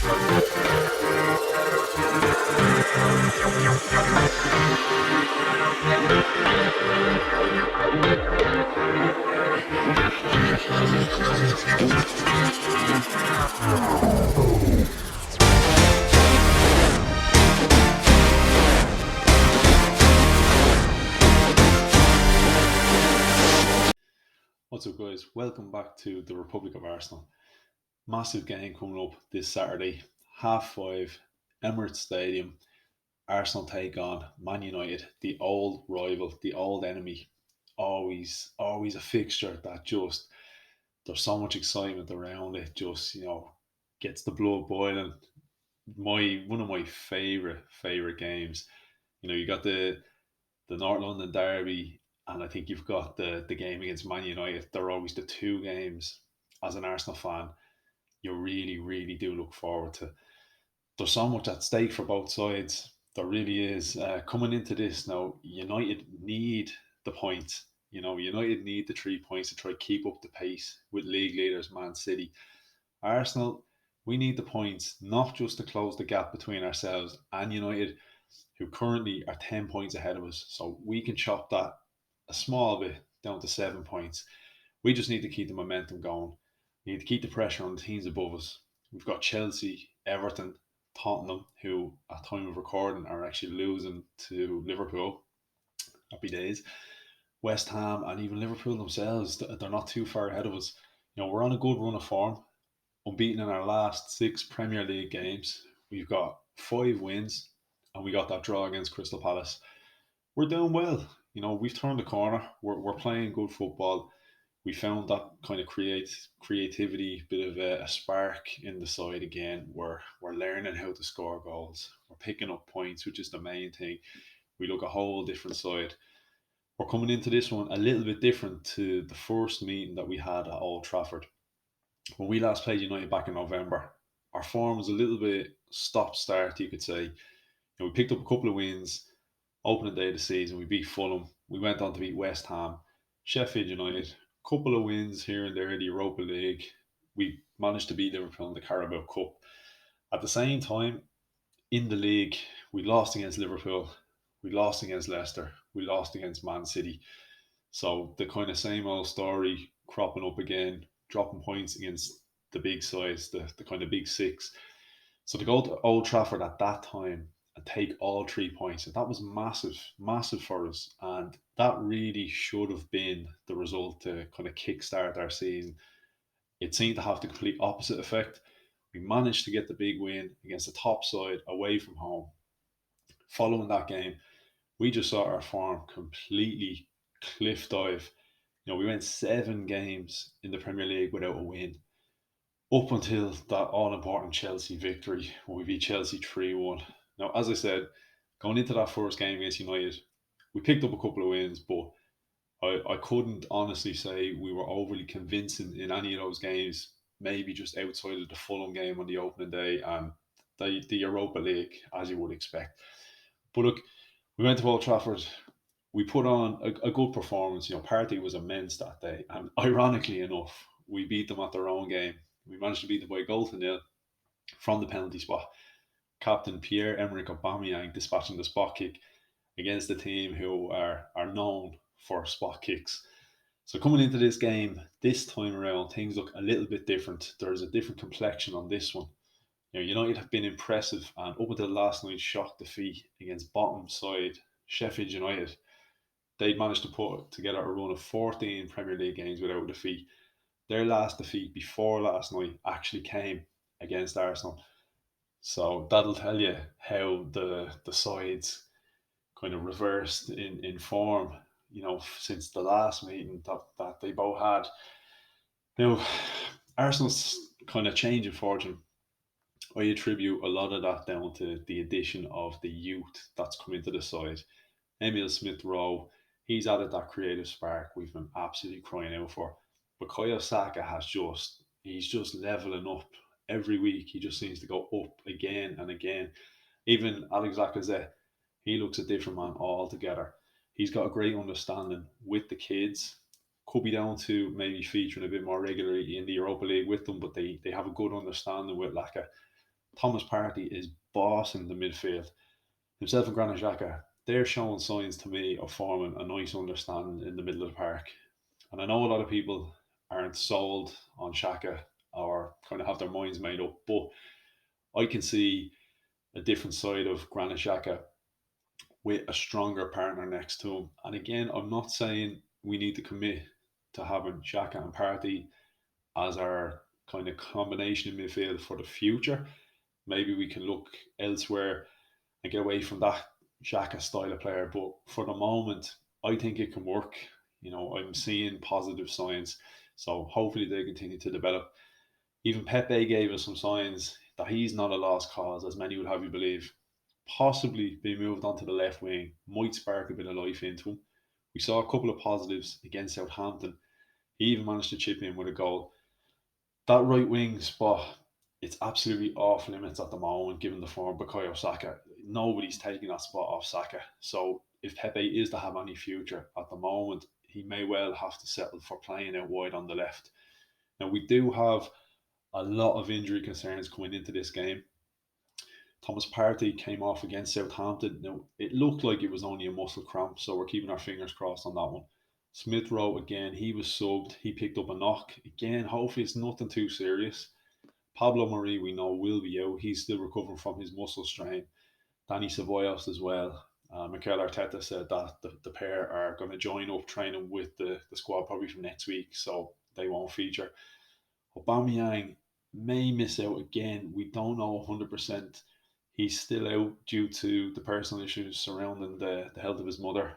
What's up, guys? Welcome back to the Republic of Arsenal. Massive game coming up this Saturday, 5:30, Emirates Stadium. Arsenal take on Man United, the old rival, the old enemy. Always a fixture that just there's so much excitement around it. Just gets the blood boiling. One of my favorite games. You got the North London derby, and I think you've got the game against Man United. They're always the two games as an Arsenal fan you really do look forward to. There's so much at stake for both sides. There really is. Coming into this now, United need the points. United need the 3 points to try to keep up the pace with league leaders Man City. Arsenal, we need the points not just to close the gap between ourselves and United, who currently are 10 points ahead of us. So we can chop that a small bit down to 7 points. We just need to keep the momentum going. We need to keep the pressure on the teams above us. We've got Chelsea, Everton, Tottenham, who at time of recording are actually losing to Liverpool. Happy days. West Ham and even Liverpool themselves, they're not too far ahead of us. We're on a good run of form, unbeaten in our last 6 Premier League games. We've got 5 wins, and we got that draw against Crystal Palace. We're doing well. We've turned the corner. We're playing good football. We found that kind of creativity, bit of a spark in the side again. We're learning how to score goals. We're picking up points, which is the main thing. We look a whole different side. We're coming into this one a little bit different to the first meeting that we had at Old Trafford. When we last played United back in November, our form was a little bit stop-start, you could say. We picked up a couple of wins. Opening day of the season, we beat Fulham. We went on to beat West Ham, Sheffield United. Couple of wins here and there in the Europa League. We managed to beat Liverpool in the Carabao Cup. At the same time, in the league, we lost against Liverpool. We lost against Leicester. We lost against Man City. So the kind of same old story cropping up again, dropping points against the big sides, the kind of big six. So to go to Old Trafford at that time and take all 3 points, and that was massive for us. And that really should have been the result to kind of kickstart our season. It seemed to have the complete opposite effect. We managed to get the big win against the top side away from home. Following that game, we just saw our form completely cliff dive. We went 7 games in the Premier League without a win up until that all important Chelsea victory when we beat Chelsea 3-1. Now, as I said, going into that first game against United, we picked up a couple of wins, but I couldn't honestly say we were overly convincing in any of those games, maybe just outside of the Fulham game on the opening day and the Europa League, as you would expect. But look, we went to Old Trafford. We put on a good performance. Partey was immense that day. And ironically enough, we beat them at their own game. We managed to beat them by a goal to nil from the penalty spot. Captain Pierre-Emerick Aubameyang dispatching the spot kick against the team who are known for spot kicks. So coming into this game, this time around, things look a little bit different. There's a different complexion on this one. United have been impressive, and up until last night's shock defeat against bottom side Sheffield United, they'd managed to put together a run of 14 Premier League games without a defeat. Their last defeat before last night actually came against Arsenal. So that'll tell you how the sides kind of reversed in form, since the last meeting that they both had. Now, Arsenal's kind of change in fortune, I attribute a lot of that down to the addition of the youth that's come into the side. Emil Smith Rowe, he's added that creative spark we've been absolutely crying out for. But Bukayo Saka he's just leveling up every week. He just seems to go up again and again. Even Alex Lacazette, he looks a different man altogether. He's got a great understanding with the kids. Could be down to maybe featuring a bit more regularly in the Europa League with them, but they have a good understanding with Laka. Thomas Partey is bossing the midfield. Himself and Granit Xhaka, they're showing signs to me of forming a nice understanding in the middle of the park. And I know a lot of people aren't sold on Xhaka or kind of have their minds made up, but I can see a different side of Granit Xhaka with a stronger partner next to him. And again, I'm not saying we need to commit to having Xhaka and Partey as our kind of combination in midfield for the future. Maybe we can look elsewhere and get away from that Xhaka style of player. But for the moment, I think it can work. I'm seeing positive signs. So hopefully they continue to develop. Even Pepe gave us some signs that he's not a lost cause, as many would have you believe. Possibly being moved onto the left wing might spark a bit of life into him. We saw a couple of positives against Southampton. He even managed to chip in with a goal. That right wing spot, it's absolutely off limits at the moment, given the form of Bukayo Saka. Nobody's taking that spot off Saka. So if Pepe is to have any future at the moment, he may well have to settle for playing out wide on the left. Now, we do have a lot of injury concerns coming into this game. Thomas Partey came off against Southampton. Now, it looked like it was only a muscle cramp, so we're keeping our fingers crossed on that one. Smith Rowe, again, he was subbed. He picked up a knock. Again, hopefully it's nothing too serious. Pablo Mari, we know, will be out. He's still recovering from his muscle strain. Danny Ceballos as well. Mikel Arteta said that the pair are going to join up training with the squad probably from next week, so they won't feature. Aubameyang may miss out again. We don't know 100%. He's still out due to the personal issues surrounding the health of his mother.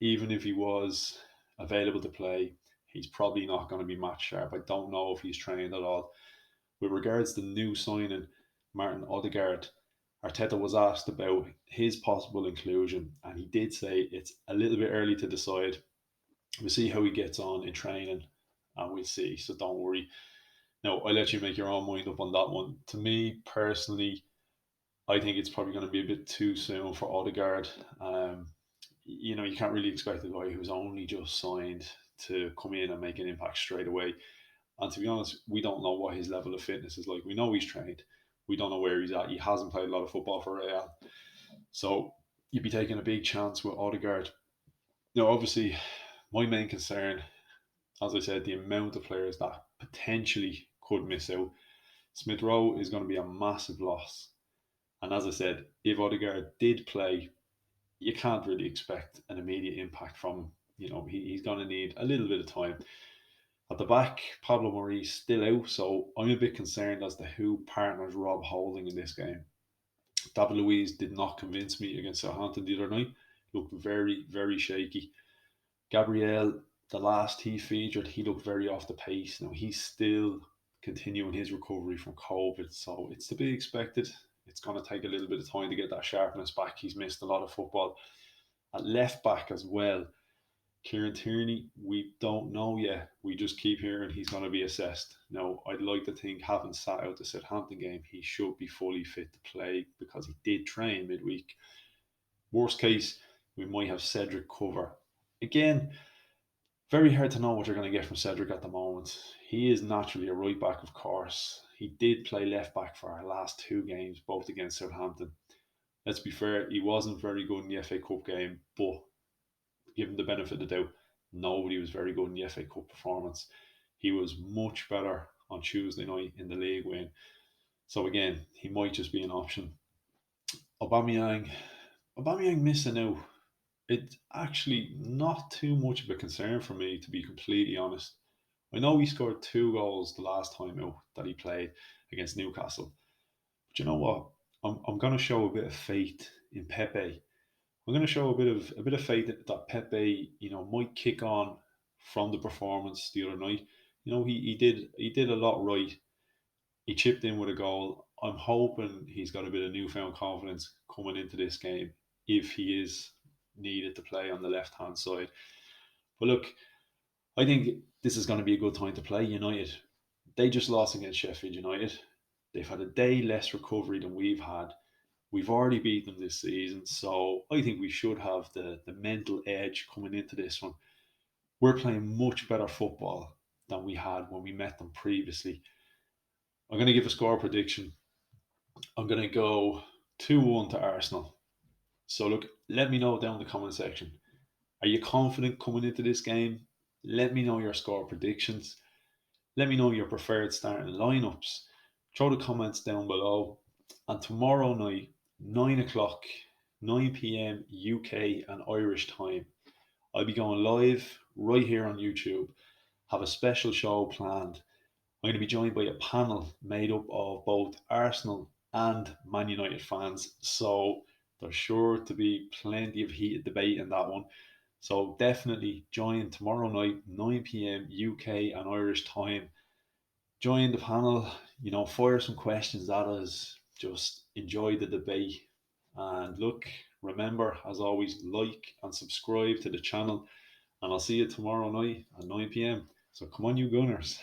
Even if he was available to play, he's probably not going to be match sharp. I don't know if he's trained at all. With regards to the new signing, Martin Odegaard, Arteta was asked about his possible inclusion, and he did say it's a little bit early to decide. We'll see how he gets on in training, and we'll see. So don't worry. Now, I'll let you make your own mind up on that one. To me personally, I think it's probably going to be a bit too soon for Odegaard. You can't really expect a guy who's only just signed to come in and make an impact straight away. And to be honest, we don't know what his level of fitness is like. We know he's trained. We don't know where he's at. He hasn't played a lot of football for Real. So you'd be taking a big chance with Odegaard. Now, obviously, my main concern, as I said, the amount of players that potentially could miss out. Smith Rowe is going to be a massive loss. And as I said, if Odegaard did play, you can't really expect an immediate impact from him. He's going to need a little bit of time. At the back, Pablo Mari's still out, so I'm a bit concerned as to who partners Rob Holding in this game. David Luiz did not convince me against Southampton the other night. Looked very, very shaky. Gabriel, the last he featured, he looked very off the pace. Now he's still continuing his recovery from COVID, so it's to be expected. It's going to take a little bit of time to get that sharpness back. He's missed a lot of football. At left back as well, Kieran Tierney, we don't know yet. We just keep hearing he's going to be assessed. Now, I'd like to think, having sat out the Southampton game, he should be fully fit to play because he did train midweek. Worst case, we might have Cedric cover. Again, very hard to know what you're going to get from Cedric at the moment. He is naturally a right back, of course. He did play left back for our last two games, both against Southampton. Let's be fair, he wasn't very good in the FA Cup game, but given the benefit of the doubt, nobody was very good in the FA Cup performance. He was much better on Tuesday night in the league win. So again, he might just be an option. Aubameyang, Aubameyang missing out. It's actually not too much of a concern for me, to be completely honest. I know he scored 2 goals the last time out that he played against Newcastle. But you know what? I'm going to show a bit of faith in Pepe. I'm going to show a bit of faith that Pepe, might kick on from the performance the other night. He did a lot right. He chipped in with a goal. I'm hoping he's got a bit of newfound confidence coming into this game if he is needed to play on the left hand side. But look, I think this is going to be a good time to play United. They just lost against Sheffield United. They've had a day less recovery than we've had. We've already beat them this season, so I think we should have the mental edge coming into this one. We're playing much better football than we had when we met them previously. I'm going to give a score prediction. I'm going to go 2-1 to Arsenal. So, look, let me know down in the comment section. Are you confident coming into this game? Let me know your score predictions. Let me know your preferred starting lineups. Throw the comments down below. And tomorrow night, 9 o'clock, 9 p.m. UK and Irish time, I'll be going live right here on YouTube. Have a special show planned. I'm going to be joined by a panel made up of both Arsenal and Man United fans. So there's sure to be plenty of heated debate in that one. So definitely join tomorrow night, 9 p.m. UK and Irish time. Join the panel, fire some questions at us. Just enjoy the debate. And look, remember, as always, like and subscribe to the channel. And I'll see you tomorrow night at 9 p.m. So come on, you Gunners.